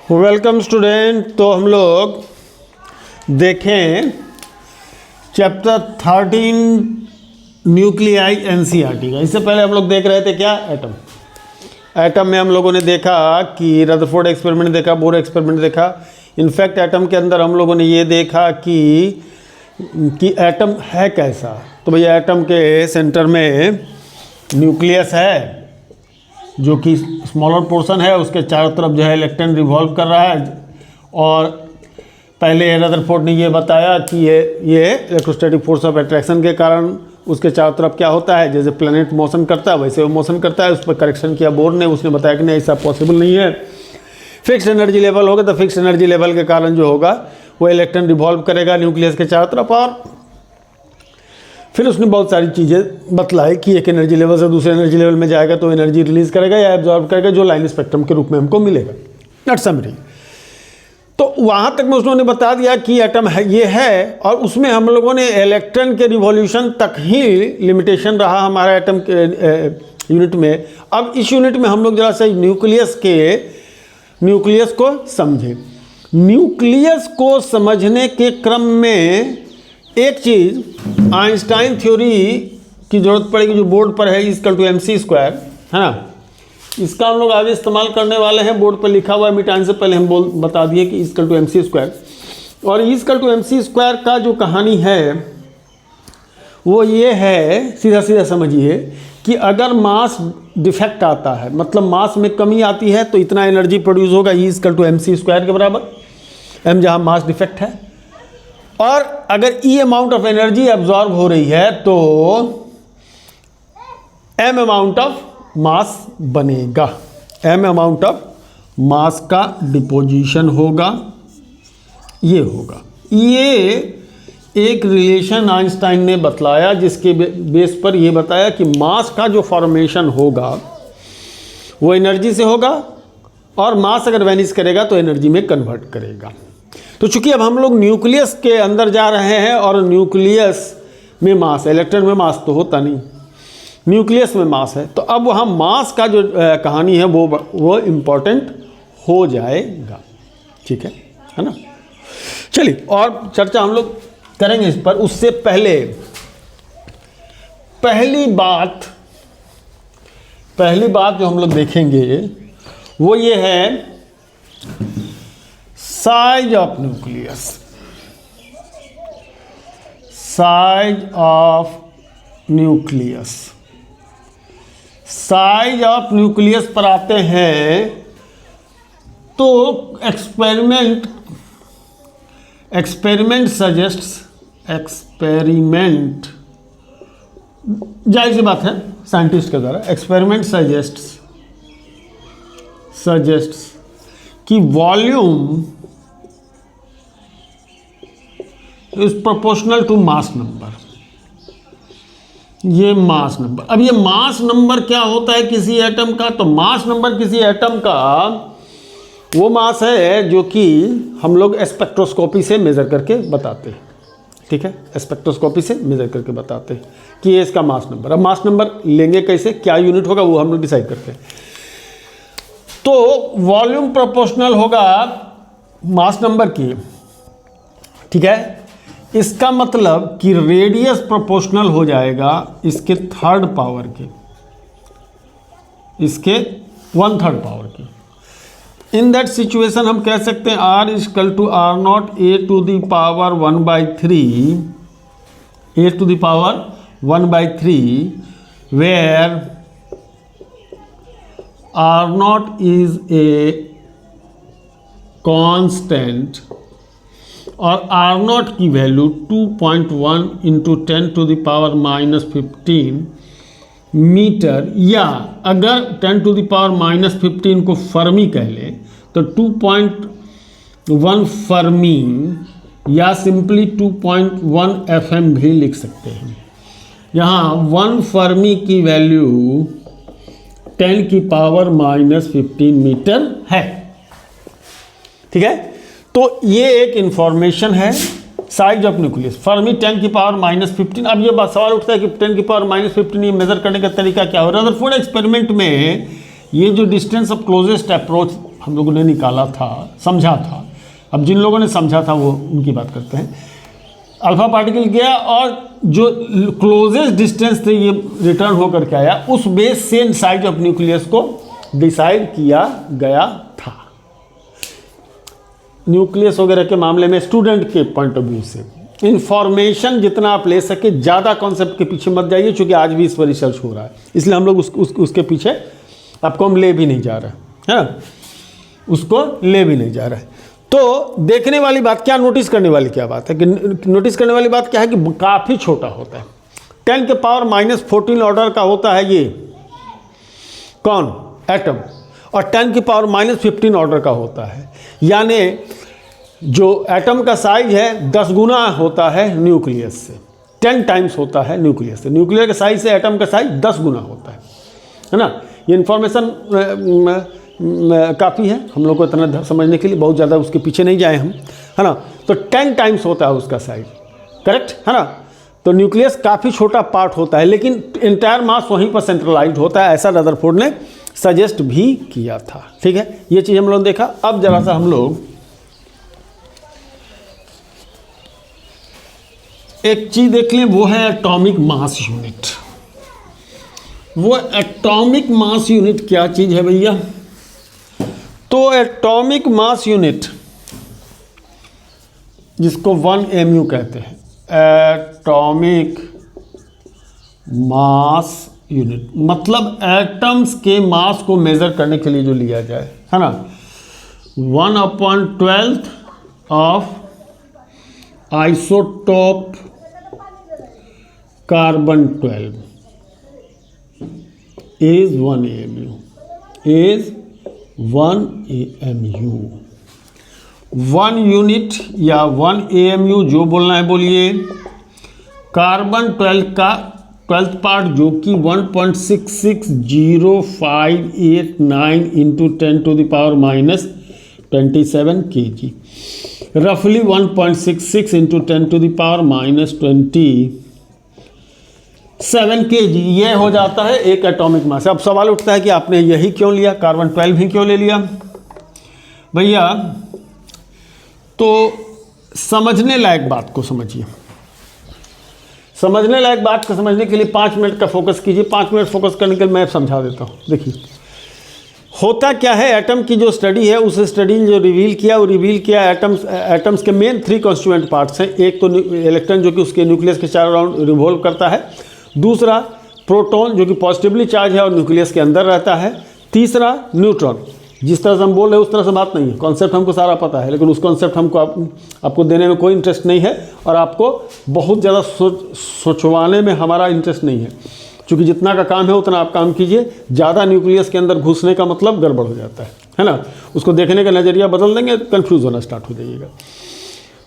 Welcome student. तो हम लोग देखें चैप्टर 13 न्यूक्लियाई एनसीईआरटी का। इससे पहले हम लोग देख रहे थे क्या, एटम में हम लोगों ने देखा कि रदरफोर्ड एक्सपेरिमेंट देखा, बोर एक्सपेरिमेंट देखा। इनफैक्ट एटम के अंदर हम लोगों ने ये देखा कि एटम है कैसा। तो भैया एटम के सेंटर में न्यूक्लियस है जो कि स्मॉलर पोर्शन है, उसके चारों तरफ जो है इलेक्ट्रॉन रिवॉल्व कर रहा है। और पहले रदरफोर्ड ने ये बताया कि ये इलेक्ट्रोस्टैटिक फोर्स ऑफ अट्रैक्शन के कारण उसके चारों तरफ क्या होता है, जैसे प्लैनेट मोशन करता है वैसे वो मोशन करता है। उस पर करेक्शन किया बोर ने, उसने बताया कि नहीं ऐसा पॉसिबल नहीं है, फिक्स्ड एनर्जी लेवल होगा। तो फिक्स्ड एनर्जी लेवल के कारण जो होगा वो इलेक्ट्रॉन रिवॉल्व करेगा न्यूक्लियस के चारों तरफ। और फिर उसने बहुत सारी चीज़ें बतलाई कि एक एनर्जी लेवल से दूसरे एनर्जी लेवल में जाएगा तो एनर्जी रिलीज करेगा या एब्जॉर्ब करेगा, जो लाइन स्पेक्ट्रम के रूप में हमको मिलेगा। Not summary. तो वहाँ तक में उन्होंने बता दिया कि एटम है, ये है। और उसमें हम लोगों ने इलेक्ट्रॉन के रिवॉल्यूशन तक ही लिमिटेशन रहा हमारा एटम के यूनिट में। अब इस यूनिट में हम लोग जरा सा न्यूक्लियस को समझें। न्यूक्लियस को समझने के क्रम में एक चीज़ आइंस्टाइन थ्योरी की ज़रूरत पड़ेगी, जो बोर्ड पर है E=mc², है ना। इसका हम लोग आगे इस्तेमाल करने वाले हैं। बोर्ड पर लिखा हुआ है, मिटाने से पहले हम बता दिए कि E=mc²। और E=mc² का जो कहानी है वो ये है, सीधा सीधा समझिए कि अगर मास डिफेक्ट आता है, मतलब मास में कमी आती है, तो इतना एनर्जी प्रोड्यूस होगा E=mc² के बराबर, m जहाँ मास डिफेक्ट है। और अगर E amount of energy absorb हो रही है तो m अमाउंट ऑफ मास बनेगा, m अमाउंट ऑफ मास का डिपोजिशन होगा, ये होगा। ये एक रिलेशन आइंस्टाइन ने बतलाया, जिसके बेस पर यह बताया कि मास का जो फॉर्मेशन होगा वो एनर्जी से होगा, और मास अगर वैनिश करेगा तो एनर्जी में कन्वर्ट करेगा। तो चूंकि अब हम लोग न्यूक्लियस के अंदर जा रहे हैं, और न्यूक्लियस में मास, इलेक्ट्रॉन में मास तो होता नहीं, न्यूक्लियस में मास है, तो अब वहाँ मास का जो कहानी है वो इम्पोर्टेंट हो जाएगा। ठीक है ना। चलिए और चर्चा हम लोग करेंगे इस पर। उससे पहले पहली बात जो हम लोग देखेंगे वो ये है size of nucleus. Size of nucleus पर आते हैं तो एक्सपेरिमेंट जाहिर सी बात है साइंटिस्ट के द्वारा एक्सपेरिमेंट सजेस्ट्स कि volume is proportional to mass number. ये मास नंबर, अब ये मास नंबर क्या होता है किसी एटम का, तो मास नंबर किसी एटम का वो मास है जो कि हम लोग स्पेक्ट्रोस्कोपी से मेजर करके बताते हैं। ठीक है, स्पेक्ट्रोस्कोपी से मेजर करके बताते हैं कि ये इसका मास नंबर। अब मास नंबर लेंगे कैसे, क्या यूनिट होगा, वो हम लोग डिसाइड करते हैं। तो वॉल्यूम प्रोपोर्शनल होगा मास नंबर की। ठीक है, इसका मतलब कि रेडियस प्रोपोर्शनल हो जाएगा इसके 1/3 पावर के, इसके 1/3 पावर की। इन दैट सिचुएशन हम कह सकते हैं R=R0 a⁻⁴ where R0 is a constant और R0 की वैल्यू 2.1 × 10⁻⁻15 मीटर, या अगर 10⁻⁻15 को फर्मी कह लें तो 2.1 फर्मी, या सिंपली 2.1 FM भी लिख सकते हैं। यहाँ 1 फर्मी की वैल्यू 10⁻⁻15 मीटर है। ठीक है, तो ये एक इंफॉर्मेशन है साइज ऑफ न्यूक्लियस। फर्मी 10⁻⁻15। अब ये बात सवाल उठता है कि 10⁻⁻15 ये मेजर करने का तरीका क्या हो। रदरफोर्ड एक्सपेरिमेंट में ये जो डिस्टेंस ऑफ क्लोजेस्ट अप्रोच हम लोगों ने निकाला था, समझा था। अब जिन लोगों ने समझा था वो उनकी बात करते हैं। अल्फा पार्टिकल गया और जो क्लोजेस्ट डिस्टेंस से ये रिटर्न होकर के आया, उस बेस से साइज ऑफ न्यूक्लियस को डिसाइड किया गया था। न्यूक्लियस वगैरह के मामले में स्टूडेंट के पॉइंट ऑफ व्यू से इंफॉर्मेशन जितना आप ले सके, ज़्यादा कॉन्सेप्ट के पीछे मत जाइए, क्योंकि आज भी इस पर रिसर्च हो रहा है, इसलिए हम लोग उसके पीछे आपको हम ले भी नहीं जा रहे हैं ना, उसको ले भी नहीं जा रहे हैं। तो देखने वाली बात क्या, नोटिस करने वाली क्या बात है कि नोटिस करने वाली बात क्या है कि काफ़ी छोटा होता है। 10 के पावर -14 ऑर्डर का होता है ये कौन, एटम, और 10 की पावर -15 ऑर्डर का होता है। यानी जो एटम का साइज है 10 गुना होता है न्यूक्लियस से, 10 टाइम्स होता है न्यूक्लियस से। न्यूक्लियर के साइज से एटम का साइज 10 गुना होता है ना। ये इन्फॉर्मेशन काफ़ी है हम लोग को इतना समझने के लिए, बहुत ज़्यादा उसके पीछे नहीं जाए हम, है ना। तो 10 टाइम्स होता है उसका साइज, करेक्ट है ना। तो न्यूक्लियस काफ़ी छोटा पार्ट होता है, लेकिन इंटायर मास वहीं पर सेंट्रलाइज्ड होता है, ऐसा रदरफोर्ड ने सजेस्ट भी किया था। ठीक है, ये चीज़ हम लोगों ने देखा। अब जरा सा हम लोग एक चीज़ देख लें, वो है एटॉमिक मास यूनिट। वो एटॉमिक मास यूनिट क्या चीज़ है भैया? तो एटॉमिक मास यूनिट जिसको 1 mu कहते हैं, एटॉमिक मास यूनिट, मतलब एटम्स के मास को मेजर करने के लिए जो लिया जाए, है ना। 1/12 of isotope carbon 12 is 1 AMU, is 1 AMU। 1 unit या 1 AMU जो बोलना है बोलिए। कार्बन 12 का 12th पार्ट जो कि 1.660589 इंटू 10⁻⁻27 kg, रफली 1.66 इंटू 10⁻⁻27 kg, ये हो जाता है एक एटॉमिक मास। अब सवाल उठता है कि आपने यही क्यों लिया, कार्बन 12 ही क्यों ले लिया भैया? तो समझने लायक बात को समझिए। समझने लायक बात को समझने के लिए 5 मिनट का फोकस कीजिए। 5 मिनट फोकस करने के लिए मैं समझा देता हूँ। देखिए होता क्या है, एटम की जो स्टडी है, उस स्टडी ने जो रिवील किया एटम्स के मेन 3 कॉन्स्टिट्यूएंट पार्ट्स हैं। एक तो इलेक्ट्रॉन जो कि उसके न्यूक्लियस के चारों राउंड रिवॉल्व करता है, दूसरा प्रोटॉन जो कि पॉजिटिवली चार्ज है और न्यूक्लियस के अंदर रहता है, तीसरा न्यूट्रॉन। जिस तरह से हम बोल रहे हैं उस तरह से बात नहीं है, कॉन्सेप्ट हमको सारा पता है, लेकिन उस कॉन्सेप्ट हमको आपको देने में कोई इंटरेस्ट नहीं है, और आपको बहुत ज़्यादा सोचवाने में हमारा इंटरेस्ट नहीं है, क्योंकि जितना का काम है उतना आप काम कीजिए। ज़्यादा न्यूक्लियस के अंदर घुसने का मतलब गड़बड़ हो जाता है ना। उसको देखने का नज़रिया बदल देंगे, कन्फ्यूज़ होना स्टार्ट हो जाइएगा।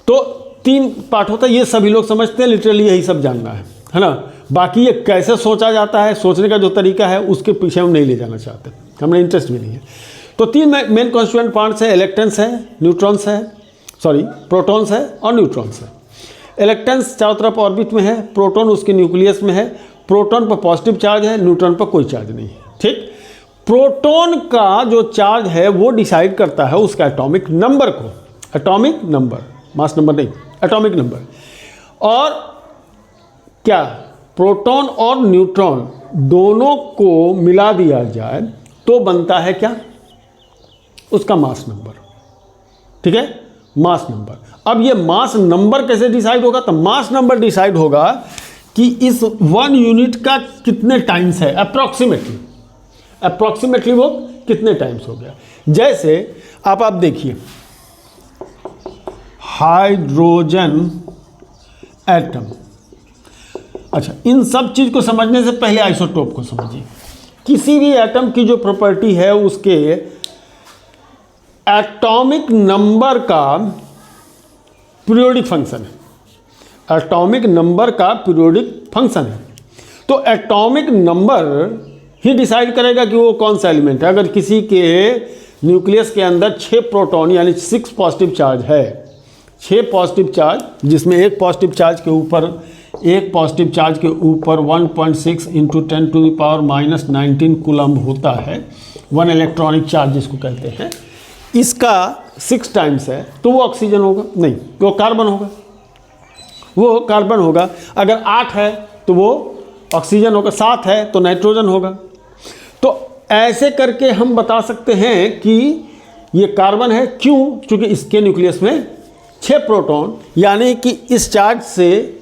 तो 3 पार्ट होता है, ये सभी लोग समझते हैं, लिटरली यही सब जानना है ना। बाकी ये कैसे सोचा जाता है, सोचने का जो तरीका है, उसके पीछे हम नहीं ले जाना चाहते, हमें इंटरेस्ट भी नहीं है। तो 3 मेन कॉन्स्टिट्यूएंट पार्ट्स है, इलेक्ट्रॉन्स है, न्यूट्रॉन्स है, प्रोटॉन्स है और न्यूट्रॉन्स है। इलेक्ट्रॉन्स चारों तरफ ऑर्बिट में है, प्रोटॉन उसके न्यूक्लियस में है। प्रोटॉन पर पॉजिटिव चार्ज है, न्यूट्रॉन पर कोई चार्ज नहीं है। ठीक, प्रोटॉन का जो चार्ज है वो डिसाइड करता है उसका एटॉमिक नंबर को, एटॉमिक नंबर, मास नंबर नहीं, एटॉमिक नंबर। और क्या प्रोटॉन और न्यूट्रॉन दोनों को मिला दिया जाए तो बनता है क्या, उसका मास नंबर। ठीक है, मास नंबर। अब ये मास नंबर कैसे डिसाइड होगा? तो मास नंबर डिसाइड होगा कि इस 1 यूनिट का कितने टाइम्स है, अप्रॉक्सीमेटली वो कितने टाइम्स हो गया। जैसे आप देखिए हाइड्रोजन एटम। अच्छा, इन सब चीज़ को समझने से पहले आइसोटोप को समझिए। किसी भी एटम की जो प्रॉपर्टी है उसके एटॉमिक नंबर का पीरियोडिक फंक्शन है, एटॉमिक नंबर का पीरियोडिक फंक्शन है। तो एटॉमिक नंबर ही डिसाइड करेगा कि वो कौन सा एलिमेंट है। अगर किसी के न्यूक्लियस के अंदर 6 प्रोटॉन यानी 6 पॉजिटिव चार्ज है, 6 पॉजिटिव चार्ज, जिसमें एक पॉजिटिव चार्ज के ऊपर 1.6 इंटू 10⁻⁻19 कूलम्ब होता है, 1 इलेक्ट्रॉनिक चार्ज जिसको कहते हैं। इसका 6 टाइम्स है तो वो ऑक्सीजन होगा, नहीं वो कार्बन होगा, वो कार्बन होगा। अगर 8 है तो वो ऑक्सीजन होगा, 7 है तो नाइट्रोजन होगा। तो ऐसे करके हम बता सकते हैं कि ये कार्बन है। क्यों? क्योंकि इसके न्यूक्लियस में 6 प्रोटॉन, यानी कि इस चार्ज से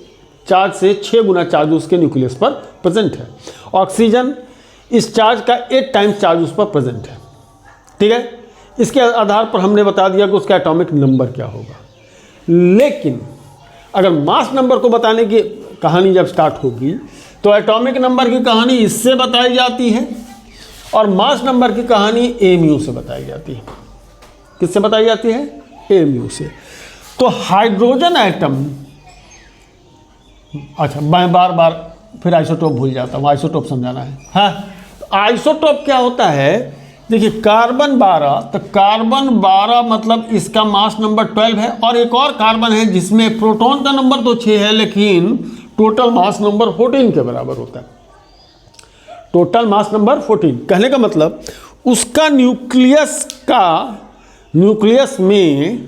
6 गुना चार्ज उसके न्यूक्लियस पर प्रेजेंट है। ऑक्सीजन इस चार्ज का 8 टाइम्स चार्ज उस पर प्रेजेंट है। ठीक है, इसके आधार पर हमने बता दिया कि उसका एटॉमिक नंबर क्या होगा। लेकिन अगर मास नंबर को बताने की कहानी जब स्टार्ट होगी तो एटॉमिक नंबर की कहानी इससे बताई जाती है और मास नंबर की कहानी एमयू से बताई जाती है। किससे बताई जाती है? एमयू से। तो हाइड्रोजन एटम, अच्छा मैं बार बार फिर आइसोटोप भूल जाता हूँ, आइसोटोप समझाना है। हाँ, तो आइसोटोप क्या होता है? देखिए कार्बन 12, तो कार्बन 12 मतलब इसका मास नंबर 12 है, और एक और कार्बन है जिसमें प्रोटॉन का नंबर तो 6 है लेकिन टोटल मास नंबर 14 के बराबर होता है। टोटल मास नंबर 14, कहने का मतलब उसका न्यूक्लियस में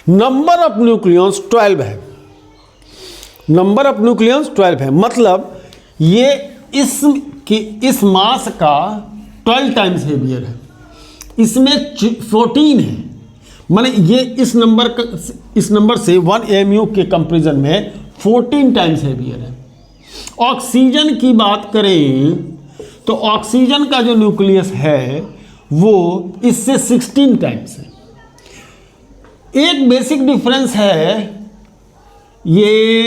नंबर ऑफ न्यूक्लियॉन्स 12 है। नंबर ऑफ न्यूक्लियॉन्स 12 है, मतलब ये इस मास का 12 टाइम्स हेवियर है, इसमें 14 है। माने ये इस नंबर से 1 mu के कंपैरिजन में 14 टाइम्स हेवियर है। ऑक्सीजन की बात करें तो ऑक्सीजन का जो न्यूक्लियस है वो इससे 16 टाइम्स है। एक बेसिक डिफरेंस है, ये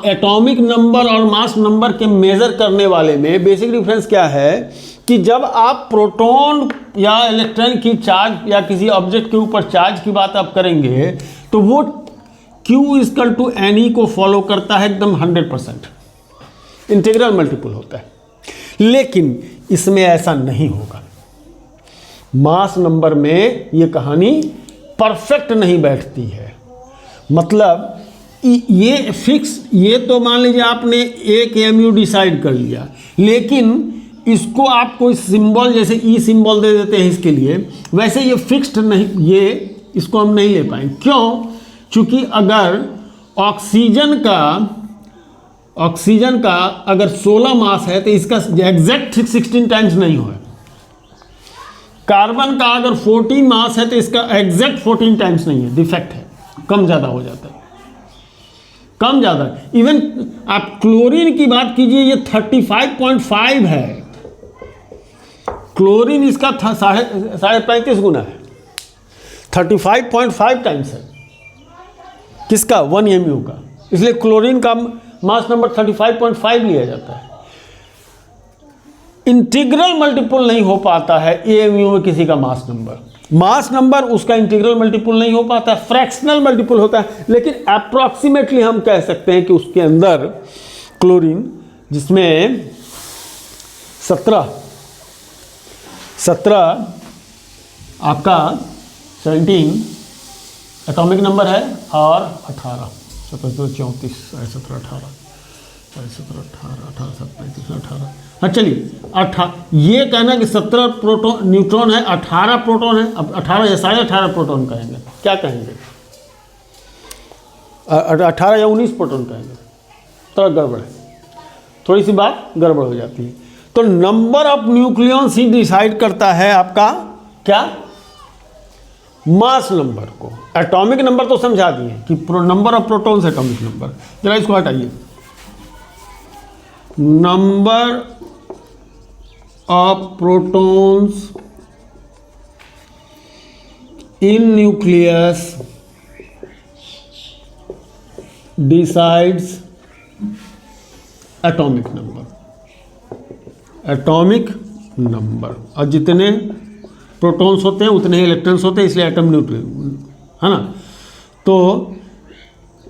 एटॉमिक नंबर और मास नंबर के मेजर करने वाले में बेसिक डिफरेंस क्या है कि जब आप प्रोटॉन या इलेक्ट्रॉन की चार्ज या किसी ऑब्जेक्ट के ऊपर चार्ज की बात आप करेंगे तो वो Q = Ne को फॉलो करता है एकदम 100%, इंटीग्रल मल्टीपल होता है। लेकिन इसमें ऐसा नहीं होगा। मास नंबर में ये कहानी परफेक्ट नहीं बैठती है। मतलब ये फिक्स, ये तो मान लीजिए आपने 1 mu डिसाइड कर लिया, लेकिन इसको आप कोई सिंबल जैसे ई सिंबल दे देते हैं इसके लिए, वैसे ये फिक्स्ड नहीं, ये इसको हम नहीं ले पाएंगे। क्यों? क्योंकि अगर ऑक्सीजन का अगर 16 मास है तो इसका एग्जैक्ट 16 टाइम्स नहीं होगा। कार्बन का अगर 14 मास है तो इसका एग्जैक्ट 14 टाइम्स नहीं है, डिफेक्ट है, कम ज़्यादा हो जाता है, कम ज़्यादा। इवन आप क्लोरीन की बात कीजिए, ये 35.5 है, क्लोरीन इसका 35.5 गुना है, 35.5 टाइम्स है किसका? 1 mu का। इसलिए क्लोरीन का मास नंबर 35.5 लिया जाता है। इंटीग्रल मल्टीपल नहीं हो पाता है AMU में किसी का मास नंबर उसका इंटीग्रल मल्टीपल नहीं हो पाता है, फ्रैक्शनल मल्टीपल होता है। लेकिन अप्रॉक्सीमेटली हम कह सकते हैं कि उसके अंदर क्लोरीन, जिसमें 17 आपका 17 एटॉमिक नंबर है और 18 34 34 17 18 18। हाँ चलिए 18, ये कहना कि 17 प्रोटॉन न्यूट्रॉन है, 18 प्रोटॉन है। अब 18 या 18.5 प्रोटॉन कहेंगे, क्या कहेंगे? 18 या 19 प्रोटॉन कहेंगे, तो गड़बड़ है, थोड़ी सी बात गड़बड़ हो जाती है। तो number of nucleons he decide करता है आपका क्या? मास नंबर को। एटॉमिक नंबर तो समझा दिए कि number of protons atomic number. जरा इसको हटाइए, number of protons in nucleus decides atomic number. Atomic number, और जितने प्रोटॉन्स होते हैं उतने ही इलेक्ट्रॉन्स होते हैं, इसलिए एटम न्यूक्लियस है ना। तो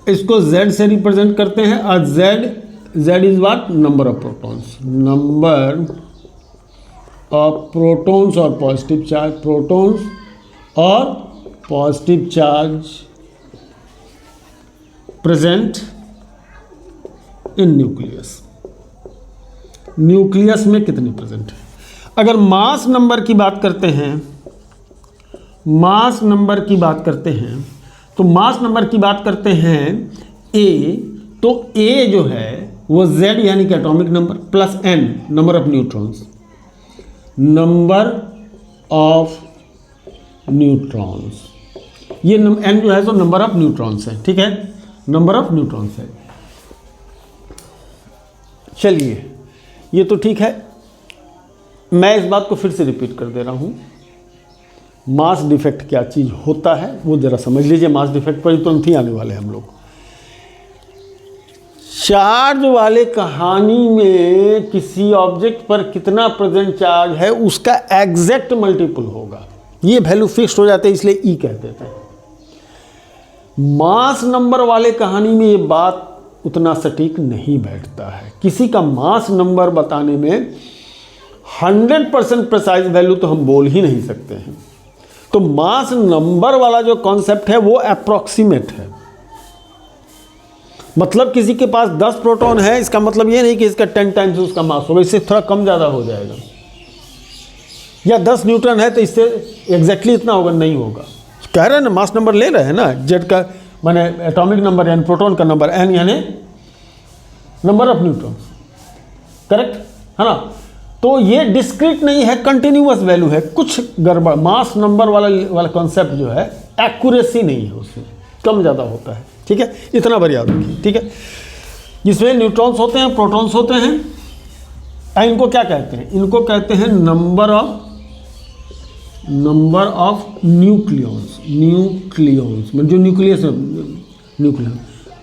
इसको Z से रिप्रेजेंट करते हैं, और Z is what? Number of protons. Number of protons और पॉजिटिव चार्ज, प्रोटॉन्स और positive charge present in nucleus. Nucleus में कितने प्रेजेंट है? अगर मास नंबर की बात करते हैं मास नंबर की बात करते हैं तो मास नंबर की बात करते हैं ए, तो ए जो है वो z यानी कि atomic number plus n number of neutrons, number of neutrons, ये n जो है तो नंबर ऑफ न्यूट्रॉन्स है, ठीक है, नंबर ऑफ न्यूट्रॉन्स है। चलिए ये तो ठीक है, मैं इस बात को फिर से रिपीट कर दे रहा हूँ। मास डिफेक्ट क्या चीज़ होता है वो ज़रा समझ लीजिए। मास डिफेक्ट पर तुरंत ही आने वाले हैं हम लोग। चार्ज वाले कहानी में किसी ऑब्जेक्ट पर कितना प्रेजेंट चार्ज है उसका एग्जैक्ट मल्टीपल होगा, ये वैल्यू फिक्स्ड हो जाते हैं, इसलिए ई कह देते हैं। मास नंबर वाले कहानी में ये बात उतना सटीक नहीं बैठता है। किसी का मास नंबर बताने में 100% प्रिसाइज वैल्यू तो हम बोल ही नहीं सकते हैं। तो मास नंबर वाला जो कॉन्सेप्ट है वो अप्रॉक्सीमेट है। मतलब किसी के पास 10 प्रोटॉन है, इसका मतलब ये नहीं कि इसका 10 टाइम्स उसका मास होगा, इससे थोड़ा कम ज़्यादा हो जाएगा। या 10 न्यूट्रॉन है तो इससे एग्जैक्टली इतना होगा, नहीं होगा। कह रहे हैं ना, मास नंबर ले रहे हैं ना, जेड का माने एटॉमिक नंबर यानी प्रोटॉन का नंबर, एन यानी नंबर ऑफ न्यूट्रॉन्स, करेक्ट है ना। तो ये डिस्क्रीट नहीं है, कंटिन्यूअस वैल्यू है। कुछ गड़बड़ मास नंबर वाला कॉन्सेप्ट जो है एक्यूरेसी नहीं है, उसमें कम ज़्यादा होता है, ठीक है, इतना बार याद रखिए, ठीक है। जिसमें न्यूट्रॉन्स होते हैं, प्रोटॉन्स होते हैं, इनको क्या कहते हैं? इनको कहते हैं नंबर ऑफ न्यूक्लियॉन्स। न्यूक्लियॉन्स मतलब जो न्यूक्लियस है, न्यूक्लियन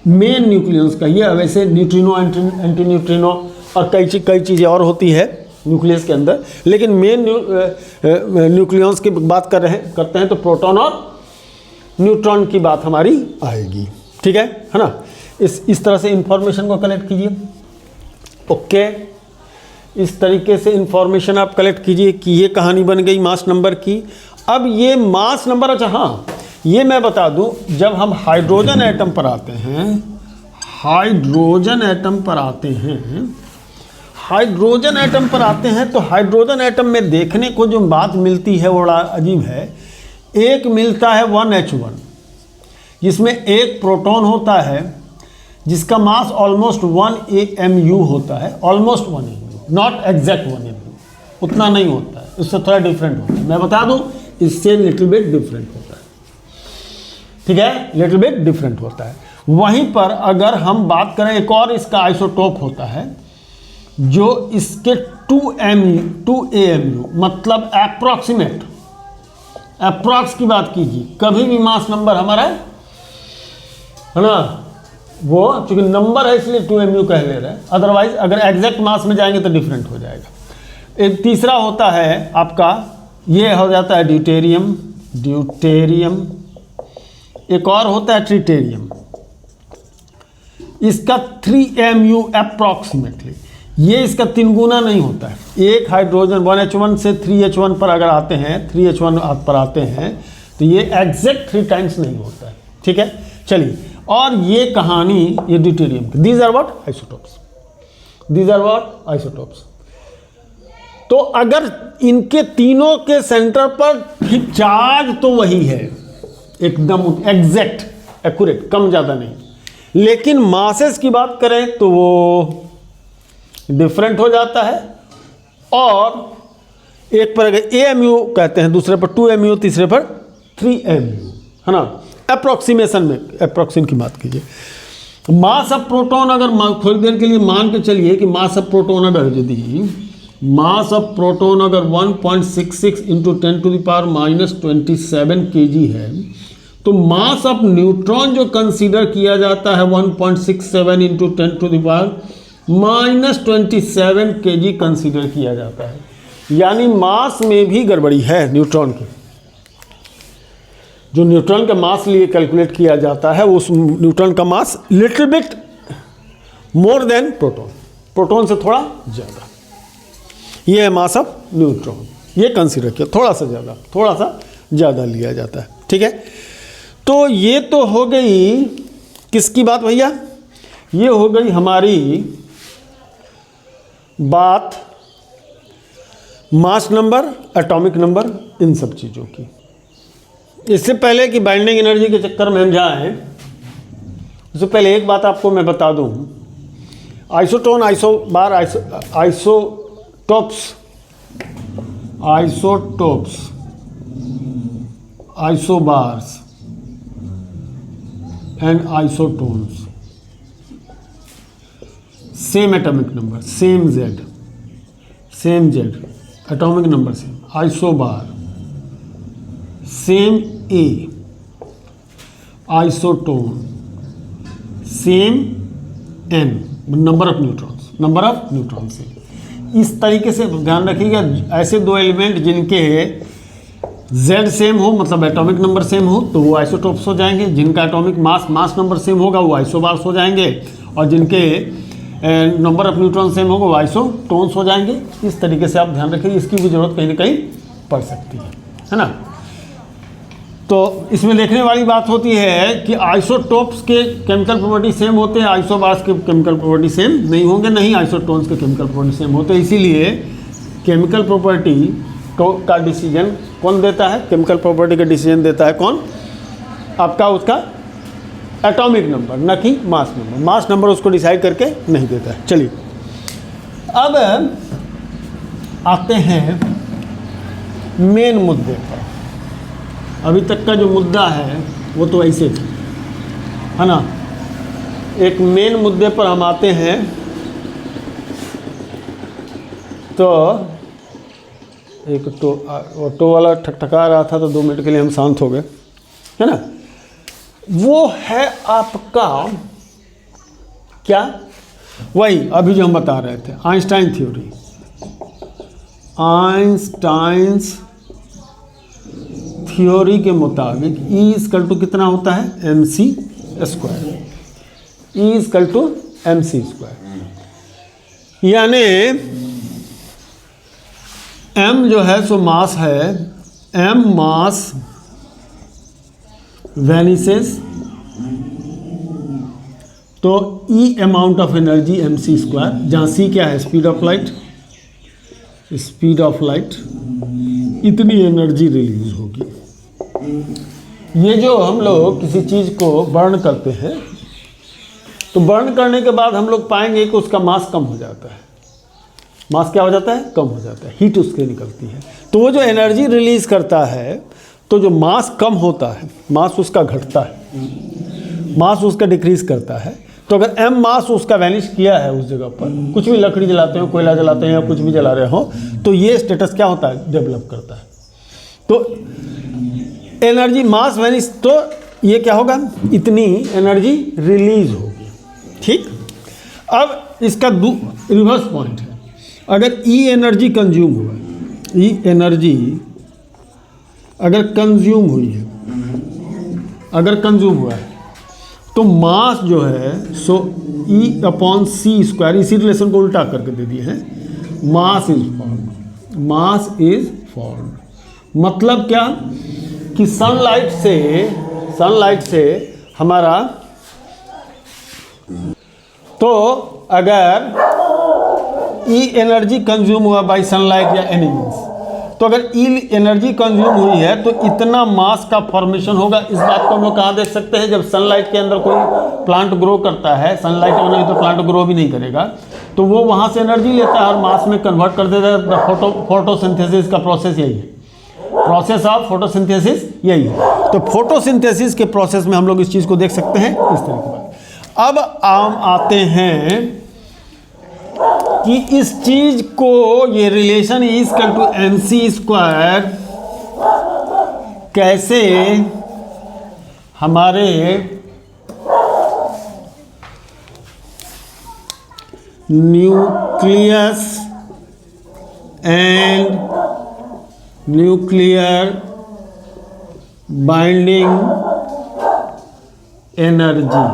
मेन न्यूक्लियंस का ये। वैसे न्यूट्रिनो, एंटी न्यूट्रिनो और कई चीज़ें और होती है न्यूक्लियस के अंदर, लेकिन मेन न्यूक्लियंस की बात करते हैं तो प्रोटॉन और न्यूट्रॉन की बात हमारी आएगी, ठीक है ना। इस तरह से इंफॉर्मेशन को कलेक्ट कीजिए, ओके। इस तरीके से इंफॉर्मेशन आप कलेक्ट कीजिए कि ये कहानी बन गई मास नंबर की। अब ये मास नंबर, अच्छा हाँ, ये मैं बता दूं, जब हम हाइड्रोजन एटम पर आते हैं, हाइड्रोजन एटम पर आते हैं तो हाइड्रोजन एटम में देखने को जो बात मिलती है वो बड़ा अजीब है। एक मिलता है 1H1 जिसमें एक प्रोटॉन होता है जिसका मास ऑलमोस्ट 1 AMU होता है, almost 1 AMU, not exact 1 AMU, उतना नहीं होता है, इससे थोड़ा डिफरेंट होता है। मैं बता दूं, इससे लिटिल बिट डिफरेंट होता है, ठीक है, लिटिल बिट डिफरेंट होता है। वहीं पर अगर हम बात करें, एक और इसका आइसोटोप होता है जो इसके 2 AMU मतलब अप्रॉक्सीमेट, अप्रॉक्स की बात कीजिए, कभी भी मास नंबर हमारा है ना, वो चूंकि नंबर है इसलिए 2 AMU कह ले रहे हैं, अदरवाइज अगर एग्जैक्ट मास में जाएंगे तो डिफरेंट हो जाएगा। एक तीसरा होता है आपका, ये हो जाता है ड्यूटेरियम, एक और होता है ट्रिटेरियम, इसका 3 AMU अप्रॉक्सीमेटली, ये इसका 3 गुना नहीं होता है। एक हाइड्रोजन 1H1 से 3H1 पर अगर आते हैं, 3H1 पर आते हैं तो ये एग्जैक्ट 3 टाइम्स नहीं होता है, ठीक है। चलिए, और ये कहानी ये ड्यूटेरियम की, दीज आर व्हाट आइसोटोप्स, तो अगर इनके तीनों के सेंटर पर ठीक चार्ज तो वही है, एकदम एग्जैक्ट एक्यूरेट, कम ज़्यादा नहीं, लेकिन मासेस की बात करें तो वो डिफरेंट हो जाता है। और एक पर अगर AMU कहते हैं, दूसरे पर 2 AMU, तीसरे पर 3 AMU, है ना। अप्रोक्सीमेशन में अप्रोक्सीमेशन की बात कीजिए। मास ऑफ प्रोटॉन, अगर थोड़ी देर के लिए मान के चलिए कि मास ऑफ प्रोटॉन अगर यदि मास ऑफ प्रोटॉन अगर 1.66 इंटू 10⁻⁻27 kg है, तो मास ऑफ न्यूट्रॉन जो कंसीडर किया जाता है 1.67 इंटू 10⁻⁻27 kg कंसीडर किया जाता है। यानी मास में भी गड़बड़ी है न्यूट्रॉन की। जो न्यूट्रॉन का मास लिए कैलकुलेट किया जाता है, उस न्यूट्रॉन का mass little bit more than proton, proton से थोड़ा ज़्यादा, ये है मास ऑफ न्यूट्रॉन। ये कंसीडर किया, थोड़ा सा ज़्यादा लिया जाता है, ठीक है। तो ये तो हो गई किसकी बात भैया? ये हो गई हमारी बात मास नंबर, एटॉमिक नंबर, इन सब चीज़ों की। इससे पहले कि बाइंडिंग एनर्जी के चक्कर में हम जाएं, उससे पहले एक बात आपको मैं बता दूं, isotone, isobar, isotopes, isobars and isotones, same atomic number, same Z, atomic number same, isobar same A, isotone same N, number of neutron से। इस तरीके से ध्यान रखिएगा, ऐसे दो एलिमेंट जिनके Z सेम हो, मतलब एटॉमिक नंबर सेम हो, तो वो आइसोटोप्स हो जाएंगे। जिनका एटॉमिक मास नंबर सेम होगा वो आइसोबार्स हो जाएंगे, और जिनके नंबर ऑफ न्यूट्रॉन सेम होगा वो आइसोटोन्स हो जाएंगे। इस तरीके से आप ध्यान रखिए, इसकी भी जरूरत कहीं ना कहीं पड़ सकती है ना। तो इसमें देखने वाली बात होती है कि आइसोटोप्स के केमिकल प्रॉपर्टी सेम होते हैं, आइसोबार्स के केमिकल प्रॉपर्टी सेम नहीं होंगे, नहीं आइसोटोन्स के केमिकल प्रॉपर्टी सेम होते हैं। इसीलिए केमिकल प्रॉपर्टी का डिसीजन कौन देता है? केमिकल प्रॉपर्टी का डिसीजन देता है कौन? आपका उसका एटॉमिक नंबर, न कि मास नंबर। मास नंबर उसको डिसाइड करके नहीं देता है। चलिए अब आते हैं मेन मुद्दे पर। अभी तक का जो मुद्दा है वो तो ऐसे है ना। एक मेन मुद्दे पर हम आते हैं, तो एक ऑटो वाला ठकठका रहा था तो 2 मिनट के लिए हम शांत हो गए, है ना। वो है आपका क्या? वही अभी जो हम बता रहे थे, आइंस्टाइन थ्योरी। आइंस्टाइन्स थ्योरी के मुताबिक E इक्वल टू कितना होता है? mc square. E equal to mc square, यानी m जो है सो मास है, m मास वैनिसेस, तो E amount of energy mc square, जहाँ c क्या है? Speed of light. Speed of light, इतनी एनर्जी रिलीज होगी। ये जो हम लोग किसी चीज़ को बर्न करते हैं, तो बर्न करने के बाद हम लोग पाएंगे कि उसका मास कम हो जाता है। मास क्या हो जाता है? कम हो जाता है, हीट उसके निकलती है। तो वो जो एनर्जी रिलीज करता है, तो जो मास कम होता है, मास उसका घटता है, मास उसका डिक्रीज करता है। तो अगर m मास उसका वैनिश किया है उस जगह पर, कुछ भी लकड़ी जलाते हो, कोयला जलाते हैं या कुछ भी जला रहे हो, तो ये स्टेटस क्या होता है? डेवलप करता है। तो एनर्जी मास वैनिश, तो ये क्या होगा? इतनी एनर्जी रिलीज होगी। ठीक। अब इसका रिवर्स पॉइंट है, अगर E एनर्जी कंज्यूम हुआ, E एनर्जी अगर कंज्यूम हुई है, अगर कंज्यूम हुआ है, तो मास जो है सो E अपॉन सी स्क्वायर, इसी रिलेशन को उल्टा करके दे दिए हैं, mass is form. Mass is form मतलब क्या कि सनलाइट से हमारा, तो अगर E एनर्जी कंज्यूम हुआ बाय सनलाइट या एनी मींस, तो अगर E एनर्जी कंज्यूम हुई है तो इतना मास का फॉर्मेशन होगा। इस बात को हम लोग कहाँ देख सकते हैं? जब सनलाइट के अंदर कोई प्लांट ग्रो करता है, सनलाइट नहीं तो प्लांट ग्रो भी नहीं करेगा, तो वो वहाँ से एनर्जी लेता है और मास में कन्वर्ट कर देता है। फोटोसिंथेसिस का प्रोसेस यही है, प्रोसेस ऑफ फोटोसिंथेसिस यही है। तो फोटोसिंथेसिस के प्रोसेस में हम लोग इस चीज़ को देख सकते हैं इस तरह की बात। अब हम आते हैं कि इस चीज को, ये relation is equal to mc square कैसे हमारे nucleus and nuclear binding energy,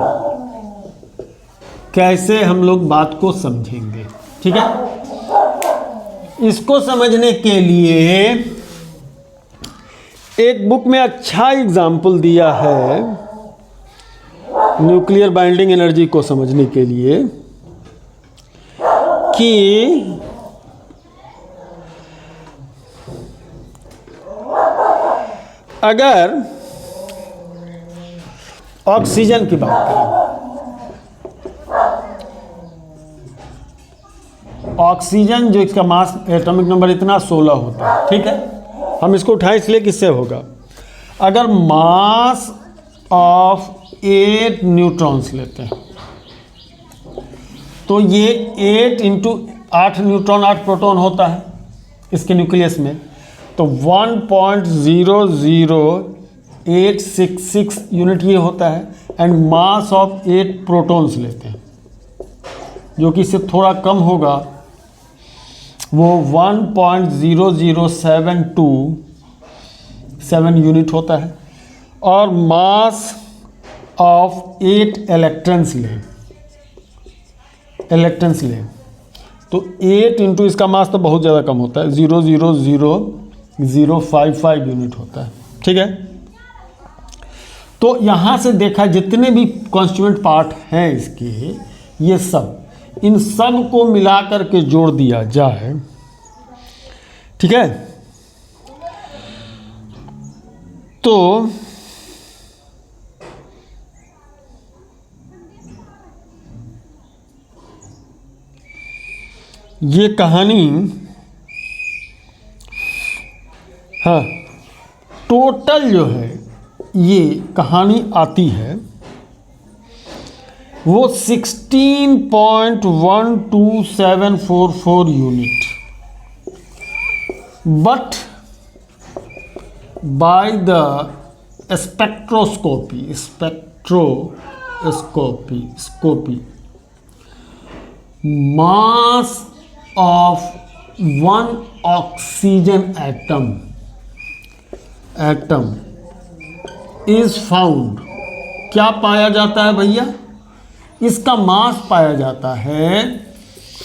कैसे हम लोग बात को समझेंगे। ठीक है। इसको समझने के लिए एक बुक में अच्छा एग्जाम्पल दिया है न्यूक्लियर बाइंडिंग एनर्जी को समझने के लिए, कि अगर ऑक्सीजन की बात करें, ऑक्सीजन जो इसका मास एटॉमिक नंबर इतना 16 होता है, ठीक है। हम इसको उठाएं इसलिए किससे होगा, अगर मास ऑफ 8 न्यूट्रॉन्स लेते हैं तो ये 8 इंटू 8 न्यूट्रॉन 8 प्रोटॉन होता है इसके न्यूक्लियस में, तो 1.00866 यूनिट ये होता है। एंड मास ऑफ 8 प्रोटॉन्स लेते हैं जो कि इससे थोड़ा कम होगा, वो 1.00727 यूनिट होता है। और मास ऑफ 8 इलेक्ट्रॉन्स लें तो 8 इंटू इसका मास तो बहुत ज़्यादा कम होता है, 0.00055 यूनिट होता है, ठीक है। तो यहाँ से देखा जितने भी कॉन्स्टिट्यूएंट पार्ट हैं इसके, ये सब, इन सब को मिलाकर के जोड़ दिया जाए, ठीक है, तो ये कहानी, हाँ, टोटल जो है ये कहानी आती है वो 16.12744 unit, but by the spectroscopy mass of one oxygen atom is found, क्या पाया जाता है भैया, इसका मास पाया जाता है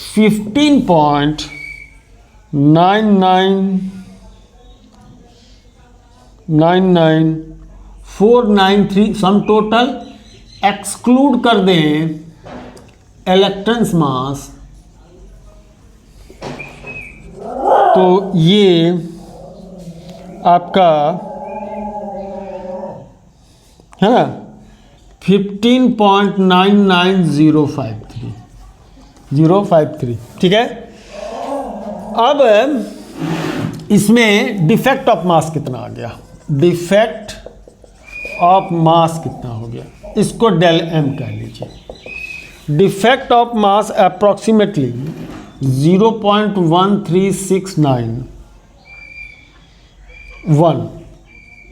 15.99493, सम टोटल एक्सक्लूड कर दें इलेक्ट्रॉन्स मास, तो ये आपका है ना 15.99053, ठीक है। अब इसमें डिफेक्ट ऑफ मास कितना आ गया, डिफेक्ट ऑफ मास कितना हो गया, इसको डेल एम कह लीजिए। Defect of mass approximately 0.1369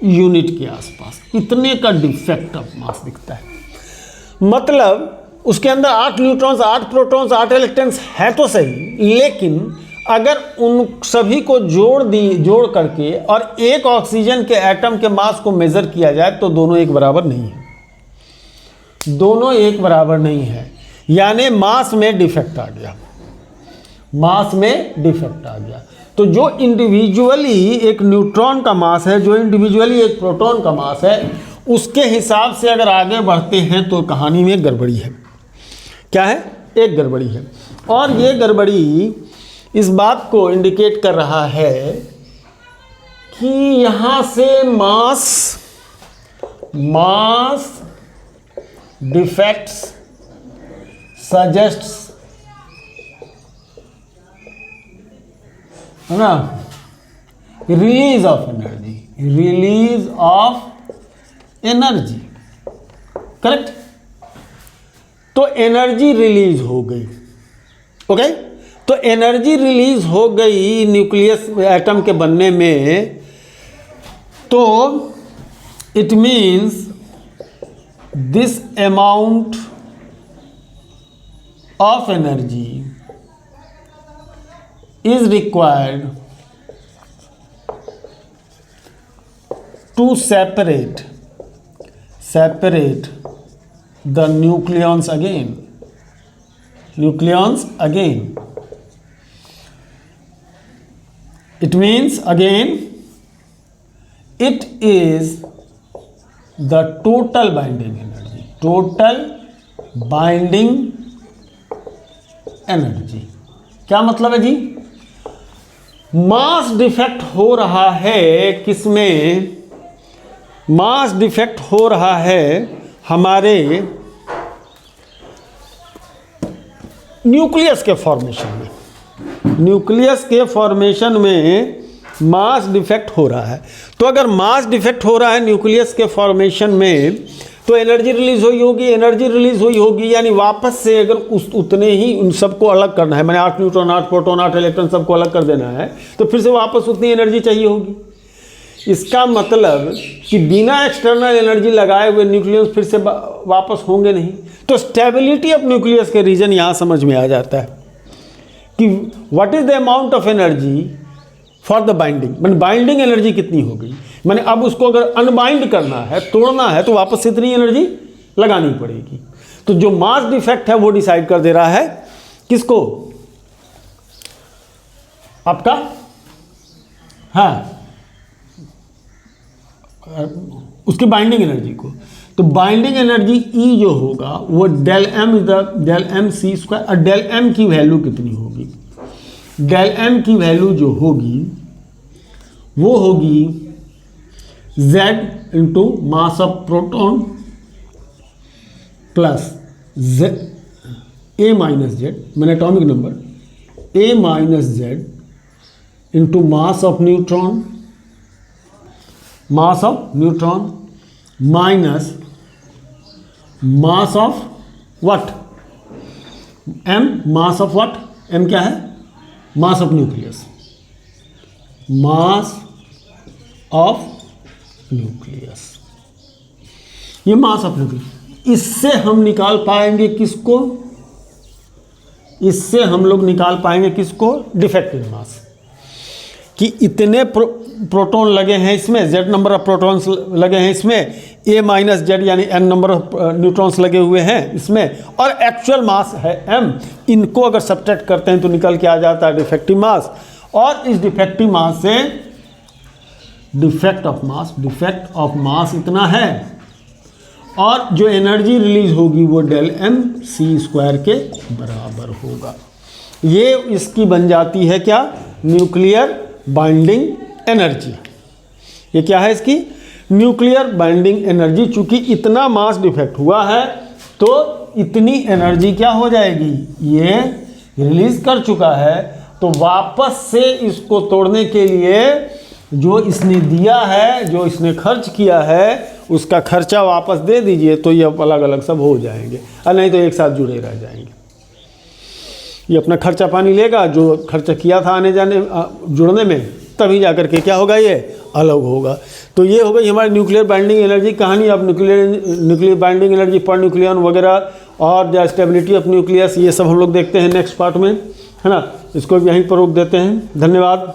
unit के आसपास, इतने का डिफेक्ट ऑफ मास दिखता है। मतलब उसके अंदर 8 न्यूट्रॉन्स 8 प्रोटॉन्स 8 इलेक्ट्रॉन्स है तो सही, लेकिन अगर उन सभी को जोड़ करके और एक ऑक्सीजन के एटम के मास को मेजर किया जाए तो दोनों एक बराबर नहीं है, दोनों एक बराबर नहीं है, यानी मास में डिफेक्ट आ गया, मास में डिफेक्ट आ गया। तो जो इंडिविजुअली एक न्यूट्रॉन का मास है, जो इंडिविजुअली एक प्रोटॉन का मास है, उसके हिसाब से अगर आगे बढ़ते हैं तो कहानी में गड़बड़ी है। क्या है, एक गड़बड़ी है। और ये गड़बड़ी इस बात को इंडिकेट कर रहा है कि यहाँ से मास डिफेक्ट्स सजेस्ट्स, है ना, रिलीज ऑफ एनर्जी, करेक्ट। तो एनर्जी रिलीज हो गई, ओके। तो एनर्जी रिलीज हो गई न्यूक्लियस एटम के बनने में, तो it means this amount of energy is required to separate the nucleons again. It means again it is the total binding energy। क्या मतलब है जी, मास डिफेक्ट हो रहा है किसमें, मास डिफेक्ट हो रहा है हमारे न्यूक्लियस के फॉर्मेशन में मास डिफेक्ट हो रहा है। तो अगर मास डिफेक्ट हो रहा है न्यूक्लियस के फॉर्मेशन में, तो एनर्जी रिलीज हुई होगी, यानी वापस से अगर उतने ही उन सबको अलग करना है, मैंने 8 न्यूट्रॉन 8 प्रोटॉन 8 इलेक्ट्रॉन सबको अलग कर देना है, तो फिर से वापस उतनी एनर्जी चाहिए होगी। इसका मतलब कि बिना एक्सटर्नल एनर्जी लगाए हुए न्यूक्लियस फिर से वापस होंगे नहीं। तो स्टेबिलिटी ऑफ न्यूक्लियस के रीजन यहाँ समझ में आ जाता है कि what is the amount of energy for the binding, मैंने बाइंडिंग एनर्जी कितनी हो गई, मैंने अब उसको अगर अनबाइंड करना है, तोड़ना है, तो वापस इतनी एनर्जी लगानी पड़ेगी। तो जो मास डिफेक्ट है वो डिसाइड कर दे रहा है किसको, आपका, हाँ, उसकी बाइंडिंग एनर्जी को। तो बाइंडिंग एनर्जी E जो होगा वो डेल एम सी स्क्वायर, और डेल एम की वैल्यू कितनी होगी, डेल एम की वैल्यू जो होगी वो होगी Z into mass of proton plus A minus Z, मैंने atomic number, A minus Z into mass of neutron minus mass of what, M, mass of what, M क्या है, मास ऑफ न्यूक्लियस, ये mass of nucleus. इससे हम निकाल पाएंगे किसको, इससे हम लोग निकाल पाएंगे किसको, डिफेक्टिव मास, कि इतने प्रोटॉन लगे हैं इसमें, Z नंबर ऑफ प्रोटॉन्स लगे हैं इसमें, A माइनस Z यानी N नंबर ऑफ न्यूट्रॉन्स लगे हुए हैं इसमें, और एक्चुअल मास है M। इनको अगर सब्ट्रैक्ट करते हैं तो निकल के आ जाता है डिफेक्टिव मास, और इस डिफेक्टिव मास से डिफेक्ट ऑफ मास इतना है, और जो एनर्जी रिलीज होगी वो डेल एम सी स्क्वायर के बराबर होगा। ये इसकी बन जाती है क्या, न्यूक्लियर बाइंडिंग एनर्जी। ये क्या है इसकी, न्यूक्लियर बाइंडिंग एनर्जी। चूंकि इतना मास डिफेक्ट हुआ है तो इतनी एनर्जी क्या हो जाएगी, ये रिलीज कर चुका है, तो वापस से इसको तोड़ने के लिए जो इसने दिया है, जो इसने खर्च किया है, उसका खर्चा वापस दे दीजिए, तो ये अलग अलग सब हो जाएंगे, और नहीं तो एक साथ जुड़े रह जाएंगे। ये अपना खर्चा पानी लेगा, जो खर्चा किया था आने जाने जुड़ने में, तभी जाकर के क्या होगा, ये अलग होगा। तो ये हो गई हमारी न्यूक्लियर बाइंडिंग एनर्जी कहानी। अब nuclear binding energy per nucleon वगैरह और जो स्टेबिलिटी ऑफ न्यूक्लियस, ये सब हम लोग देखते हैं नेक्स्ट पार्ट में, है ना। इसको यहीं पर रोक देते हैं। धन्यवाद।